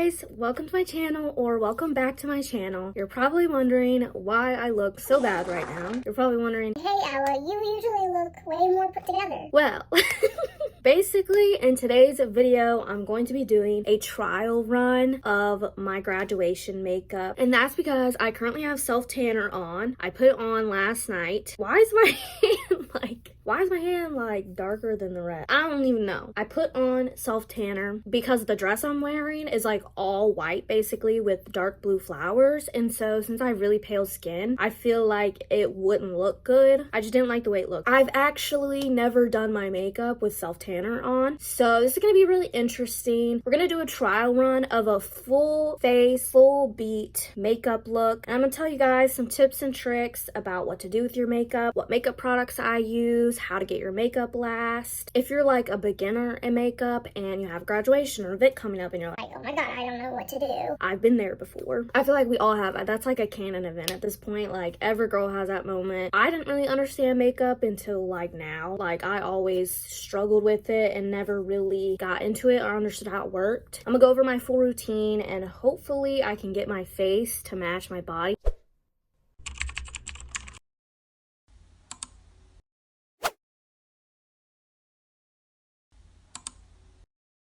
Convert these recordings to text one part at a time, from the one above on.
guys, welcome to my channel, or welcome back to my channel. You're probably wondering why I look so bad right now. You're probably wondering, hey Ella, you usually look way more put together. Well, basically in today's video, I'm going to be doing a trial run of my graduation makeup. And that's because I currently have self tanner on. I put it on last night. Why is my hand like darker than the rest? I don't even know. I put on self tanner because the dress I'm wearing is like all white basically with dark blue flowers. And so since I have really pale skin, I feel like it wouldn't look good. I just didn't like the way it looked. I've actually never done my makeup with self tanner on. So this is gonna be really interesting. We're gonna do a trial run of a full face, full beat makeup look. And I'm gonna tell you guys some tips and tricks about what to do with your makeup, what makeup products I use, how to get your makeup last. If you're like a beginner in makeup and you have graduation or event coming up and you're like, oh my god, I don't know what to do. I've been there before. I feel like we all have. That's like a canon event at this point. Like every girl has that moment. I didn't really understand makeup until like now. Like I always struggled with it and never really got into it or understood how it worked. I'm gonna go over my full routine and hopefully I can get my face to match my body.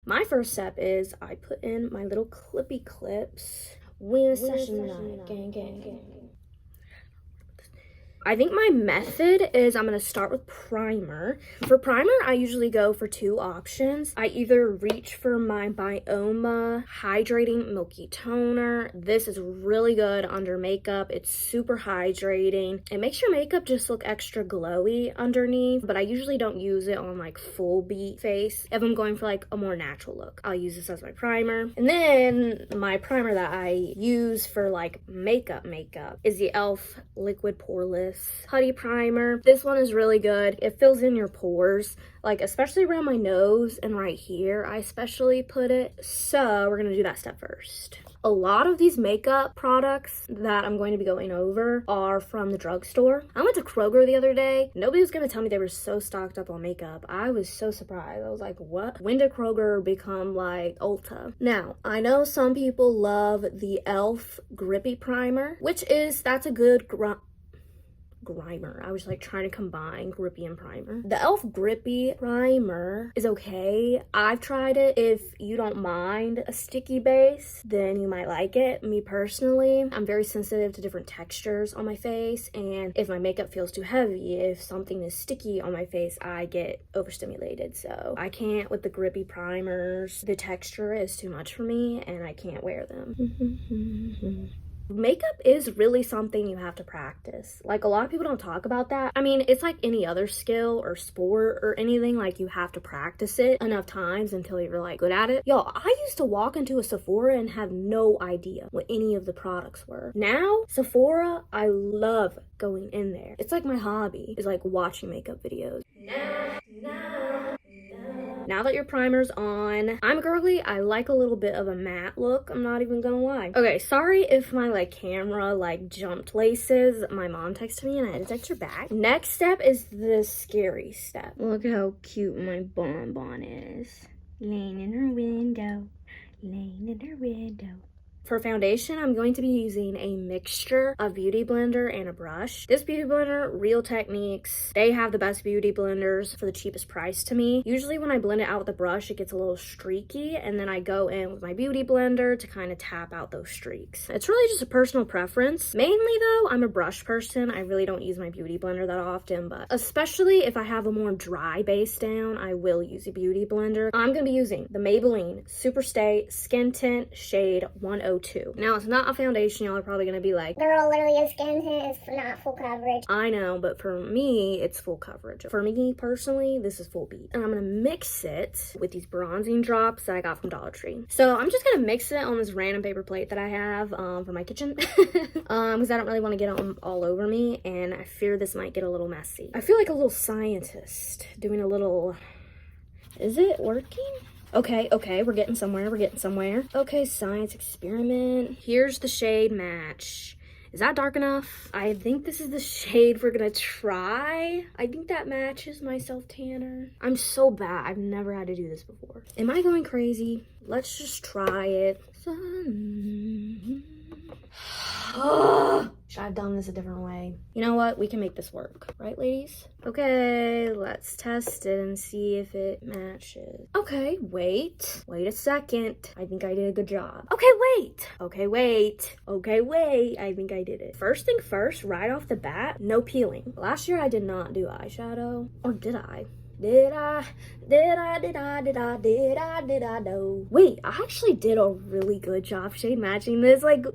My first step is I put in my little clippy clips. Win session night, gang, gang, gang. I think my method is I'm going to start with primer. For primer, I usually go for two options. I either reach for my Bioma Hydrating Milky Toner. This is really good under makeup. It's super hydrating. It makes your makeup just look extra glowy underneath, but I usually don't use it on like full beat face. If I'm going for like a more natural look, I'll use this as my primer. And then my primer that I use for like makeup is the e.l.f. Liquid Poreless Putty Primer. This one is really good. It fills in your pores, like especially around my nose and right here. I especially put it. So we're gonna do that step first. A lot of these makeup products that I'm going to be going over are from the drugstore. I went to Kroger the other day. Nobody was gonna tell me they were so stocked up on makeup. I was so surprised. I was like, what? When did Kroger become like Ulta? Now, I know some people love the e.l.f. Grippy Primer, that's a good grimer. I was like trying to combine grippy and primer. The e.l.f. Grippy Primer is okay. I've tried it. If you don't mind a sticky base, then you might like it. Me personally, I'm very sensitive to different textures on my face, and if my makeup feels too heavy, if something is sticky on my face, I get overstimulated. So I can't with the grippy primers. The texture is too much for me and I can't wear them. Makeup is really something you have to practice. Like a lot of people don't talk about that. I mean, it's like any other skill or sport or anything, like you have to practice it enough times until you're like good at it. Y'all, I used to walk into a Sephora and have no idea what any of the products were. Now, Sephora, I love going in there. It's like my hobby is like watching makeup videos. Now that your primer's on, I'm girly. I like a little bit of a matte look. I'm not even gonna lie. Okay, sorry if my like camera like jumped laces. My mom texted me and I had to text her back. Next step is the scary step. Look how cute my bonbon is. Laying in her window. Laying in her window. For foundation, I'm going to be using a mixture of Beauty Blender and a brush. This Beauty Blender, Real Techniques, they have the best beauty blenders for the cheapest price to me. Usually when I blend it out with the brush, it gets a little streaky, and then I go in with my Beauty Blender to kind of tap out those streaks. It's really just a personal preference. Mainly though, I'm a brush person. I really don't use my Beauty Blender that often, but especially if I have a more dry base down, I will use a Beauty Blender. I'm going to be using the Maybelline Superstay Skin Tint Shade 102. Now, it's not a foundation. Y'all are probably going to be like, girl, literally a skin tint is not full coverage. I know, but for me, it's full coverage. For me, personally, this is full beat. And I'm going to mix it with these bronzing drops that I got from Dollar Tree. So I'm just going to mix it on this random paper plate that I have for my kitchen. Because I don't really want to get it all over me. And I fear this might get a little messy. I feel like a little scientist doing a little... Is it working? Okay, we're getting somewhere. Okay, science experiment. Here's the shade match. Is that dark enough? I think this is the shade we're gonna try. I think that matches my self tanner. I'm so bad. I've never had to do this before. Am I going crazy? Let's just try it. Should I have done this a different way? You know what? We can make this work. Right, ladies? Okay, let's test it and see if it matches. Okay, wait. Wait a second. I think I did a good job. Okay, wait. Okay, wait. Okay, wait. I think I did it. First thing first, right off the bat, no peeling. Last year I did not do eyeshadow. Or did I? Did I know? Wait, I actually did a really good job shade matching this. Like,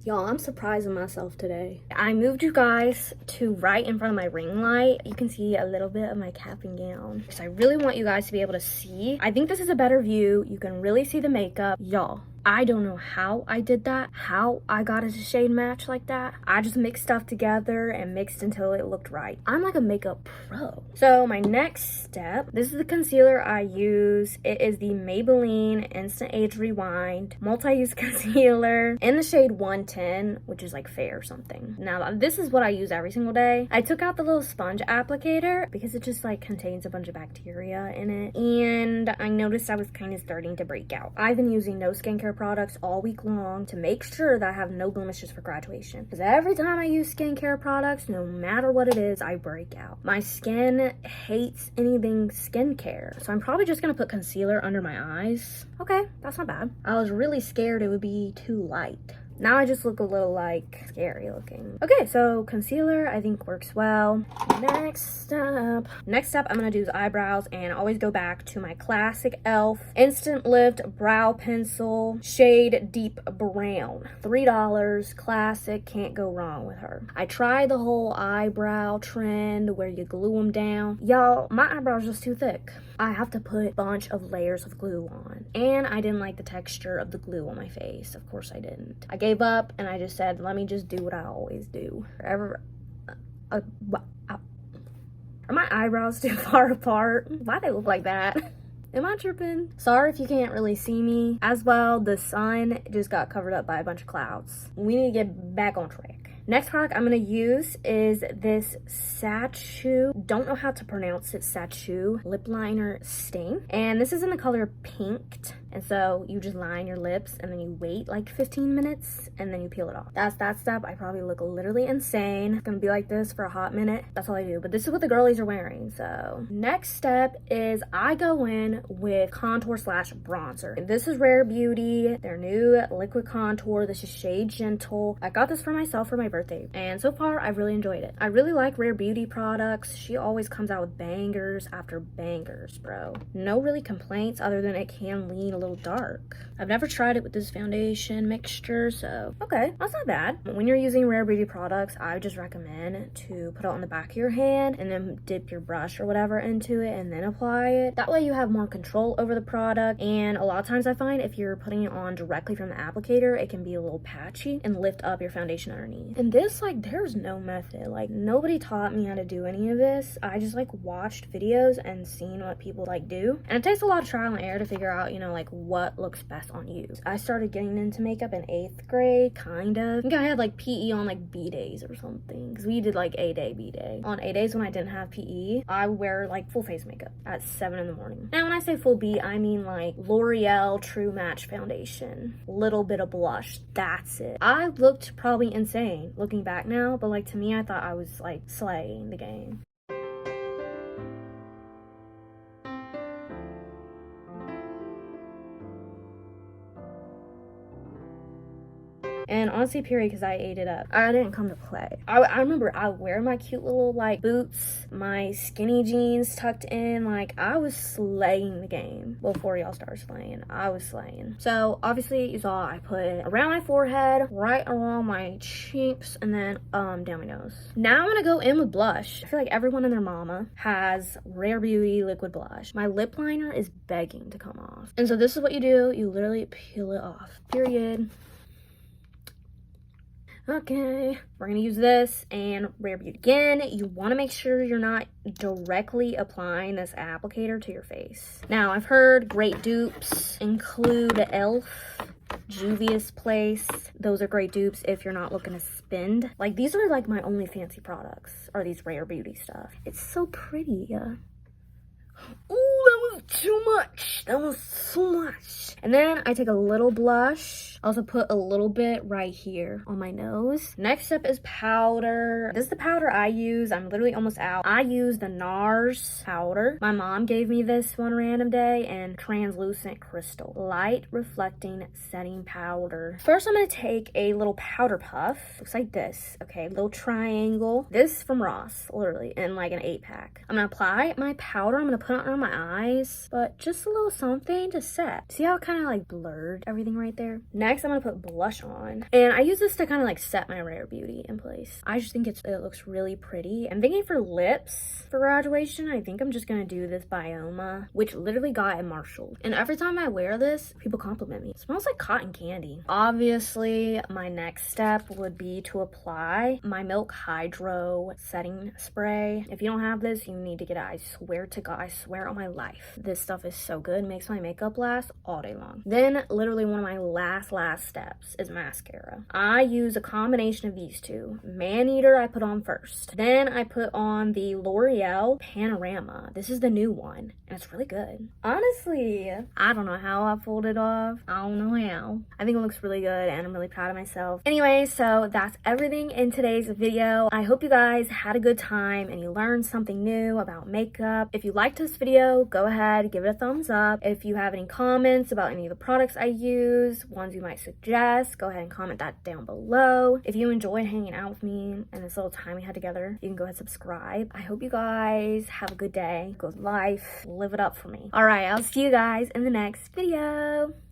y'all, I'm surprising myself today. I moved you guys to right in front of my ring light. You can see a little bit of my cap and gown. Because I really want you guys to be able to see. I think this is a better view. You can really see the makeup. Y'all, I don't know how I did that, how I got it to shade match like that. I just mixed stuff together and mixed until it looked right. I'm like a makeup pro. So my next step, this is the concealer I use. It is the Maybelline Instant Age Rewind multi-use concealer in the shade 110, which is like fair or something. Now this is what I use every single day. I took out the little sponge applicator because it just like contains a bunch of bacteria in it. And I noticed I was kind of starting to break out. I've been using no skincare products all week long to make sure that I have no blemishes for graduation, because every time I use skincare products, no matter what it is, I break out. My skin hates anything skincare, so I'm probably just gonna put concealer under my eyes. Okay, that's not bad. I was really scared it would be too light. Now I just look a little like scary looking. Okay, so concealer I think works well. Next up, I'm gonna do the eyebrows, and always go back to my classic e.l.f. Instant Lift Brow Pencil, shade Deep Brown. $3, classic, can't go wrong with her. I tried the whole eyebrow trend where you glue them down. Y'all, my eyebrows just too thick. I have to put a bunch of layers of glue on. And I didn't like the texture of the glue on my face. Of course I didn't. I gave up and I just said, let me just do what I always do. Are my eyebrows too far apart? Why they look like that? Am I tripping? Sorry if you can't really see me. As well, the sun just got covered up by a bunch of clouds. We need to get back on track. Next product I'm going to use is this Sachu, don't know how to pronounce it, Sachu lip liner stain. And this is in the color Pinked. And so you just line your lips and then you wait like 15 minutes and then you peel it off. That's that step. I probably look literally insane. It's gonna be like this for a hot minute. That's all I do. But this is what the girlies are wearing. So next step is I go in with contour slash bronzer. And this is Rare Beauty, their new liquid contour. This is shade Gentle. I got this for myself for my birthday. And so far I've really enjoyed it. I really like Rare Beauty products. She always comes out with bangers after bangers, bro. No really complaints other than it can lean a little dark. I've never tried it with this foundation mixture, so okay, that's not bad. When you're using Rare Beauty products, I would just recommend to put it on the back of your hand and then dip your brush or whatever into it and then apply it. That way you have more control over the product, and a lot of times I find if you're putting it on directly from the applicator, it can be a little patchy and lift up your foundation underneath. And this, like, there's no method. Like, nobody taught me how to do any of this. I just like watched videos and seen what people like do, and it takes a lot of trial and error to figure out, you know, like what looks best on you. I started getting into makeup in 8th grade, kind of. I think I had like PE on like B days or something, because we did like A day, B day. On A days when I didn't have PE, I would wear like full face makeup at 7 in the morning. Now when I say full B, I mean like L'Oreal True Match foundation, little bit of blush, that's it. I looked probably insane looking back now, but like to me, I thought I was like slaying the game. And honestly, period, because I ate it up. I didn't come to play. I remember I would wear my cute little like boots, my skinny jeans tucked in. Like I was slaying the game before y'all started slaying. I was slaying. So obviously you saw I put it around my forehead, right along my cheeks, and then down my nose. Now I'm gonna go in with blush. I feel like everyone and their mama has Rare Beauty liquid blush. My lip liner is begging to come off. And so this is what you do. You literally peel it off. Period. Okay, we're gonna use this and Rare Beauty. Again, you want to make sure you're not directly applying this applicator to your face. Now, I've heard great dupes include e.l.f. Juvia's Place. Those are great dupes if you're not looking to spend. Like, these are like my only fancy products, are these Rare Beauty stuff. It's so pretty. Ooh, that was too much. That was so much. And then I take a little blush. Also put a little bit right here on my nose. Next step is powder. This is the powder I use. I'm literally almost out. I use the NARS powder. My mom gave me this one random day, and translucent crystal. Light reflecting setting powder. First, I'm gonna take a little powder puff. Looks like this. Okay, little triangle. This from Ross, literally, in like an 8-pack. I'm gonna apply my powder. I'm gonna put it on my eyes, but just a little something to set. See how it kind of like blurred everything right there? Next, I'm gonna put blush on, and I use this to kind of like set my Rare Beauty in place. I just think it looks really pretty. I'm thinking for lips for graduation, I think I'm just gonna do this Bioma, which literally got at Marshall. And every time I wear this, people compliment me. It smells like cotton candy. Obviously, my next step would be to apply my Milk Hydro setting spray. If you don't have this, you need to get it. I swear to God, I swear on my life, this stuff is so good. It makes my makeup last all day long. Then literally one of my last steps is mascara. I use a combination of these two. Maneater I put on first. Then I put on the L'Oreal Panorama. This is the new one, and it's really good. Honestly, I don't know how I pulled it off. I don't know how. I think it looks really good, and I'm really proud of myself. Anyway, so that's everything in today's video. I hope you guys had a good time and you learned something new about makeup. If you liked this video, go ahead, give it a thumbs up. If you have any comments about any of the products I use, ones you might suggest, go ahead and comment that down below. If you enjoyed hanging out with me and this little time we had together, you can go ahead and subscribe. I hope you guys have a good day, good life, live it up for me. All right, I'll see you guys in the next video.